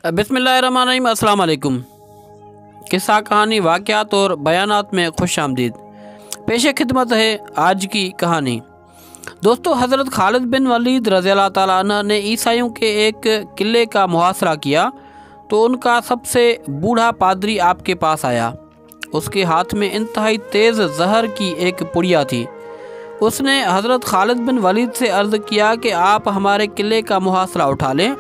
बिस्मिल्लाहिर्रहमानिर्रहीम। अस्सलाम वालेकुम। किस्सा कहानी वाक़यात और बयानात में खुश आमदीद। पेश खिदमत है आज की कहानी। दोस्तों, हज़रत खालिद बिन वलीद रज़ियल्लाहु ताला अन्हु ने ईसाइयों के एक किले का मुहासरा किया तो उनका सबसे बूढ़ा पादरी आपके पास आया। उसके हाथ में इंतहाई तेज़ जहर की एक पुड़िया थी। उसने हज़रत खालिद बिन वलीद से अर्ज़ किया कि आप हमारे किले का मुहासरा उठा लें।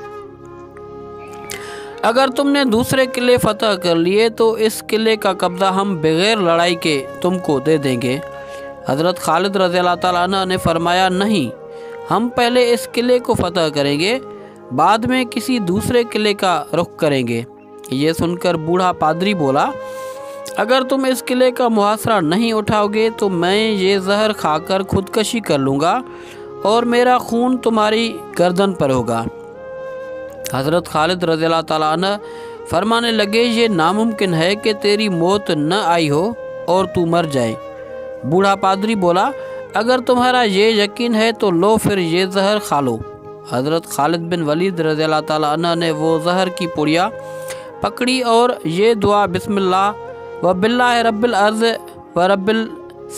अगर तुमने दूसरे किले फ़तह कर लिए तो इस किले का कब्ज़ा हम बग़ैर लड़ाई के तुमको दे देंगे। हज़रत खालिद रज़ियल्लाहु ताला अन्हु ने फरमाया, नहीं, हम पहले इस किले को फ़तह करेंगे, बाद में किसी दूसरे किले का रुख करेंगे। ये सुनकर बूढ़ा पादरी बोला, अगर तुम इस किले का मुहासरा नहीं उठाओगे तो मैं ये जहर खाकर खुदकशी कर लूँगा और मेरा खून तुम्हारी गर्दन पर होगा। हज़रत खालिद रज़ियल्लाहु ताला अन्हु फरमाने लगे, ये नामुमकिन है कि तेरी मौत न आई हो और तू मर जाए। बूढ़ा पादरी बोला, अगर तुम्हारा ये यकीन है तो लो फिर ये जहर खा लो। हज़रत खालिद बिन वलीद रज़ियल्लाहु ताला अन्हु ने वो जहर की पुड़िया पकड़ी और ये दुआ बिस्मिल्लाह व बिल्लाहि रब्बिल अर्ज़ व रब्बिल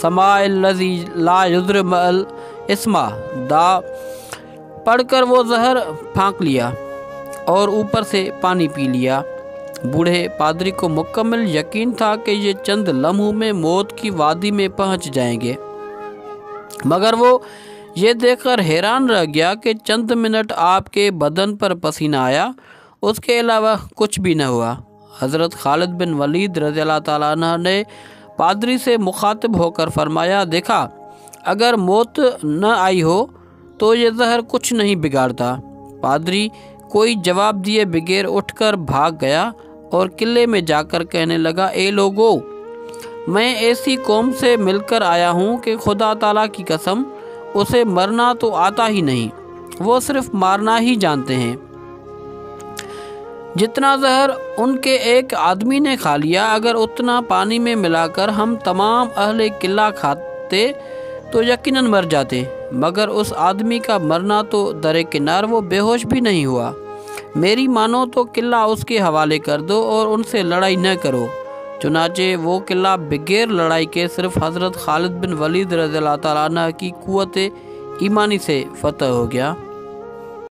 समाइल्लज़ी ला युज़्र मअल इस्मा दा पढ़कर वो जहर फाँक लिया और ऊपर से पानी पी लिया। बूढ़े पादरी को मुकम्मल यकीन था कि ये चंद लम्हों में मौत की वादी में पहुंच जाएंगे, मगर वो ये देखकर हैरान रह गया कि चंद मिनट आपके बदन पर पसीना आया, उसके अलावा कुछ भी न हुआ। हज़रत खालिद बिन वलीद रज़ियल्लाहु ताला अन्हु ने पादरी से मुखातिब होकर फरमाया, देखा, अगर मौत न आई हो तो ये जहर कुछ नहीं बिगाड़ता। पादरी कोई जवाब दिए बगैर उठकर भाग गया और किले में जाकर कहने लगा, ए लोगो, मैं ऐसी कौम से मिलकर आया हूँ कि खुदा ताला की कसम उसे मरना तो आता ही नहीं, वो सिर्फ मारना ही जानते हैं। जितना जहर उनके एक आदमी ने खा लिया, अगर उतना पानी में मिलाकर हम तमाम अहले किला खाते तो यकीनन मर जाते, मगर उस आदमी का मरना तो दरे किनार, वो बेहोश भी नहीं हुआ। मेरी मानो तो किला उसके हवाले कर दो और उनसे लड़ाई न करो। चुनाचे वो किला बगैर लड़ाई के सिर्फ हज़रत खालिद बिन वलीद रज़ियल्लाहु ताला अन्हु की कुव्वत ईमानी से फ़तह हो गया।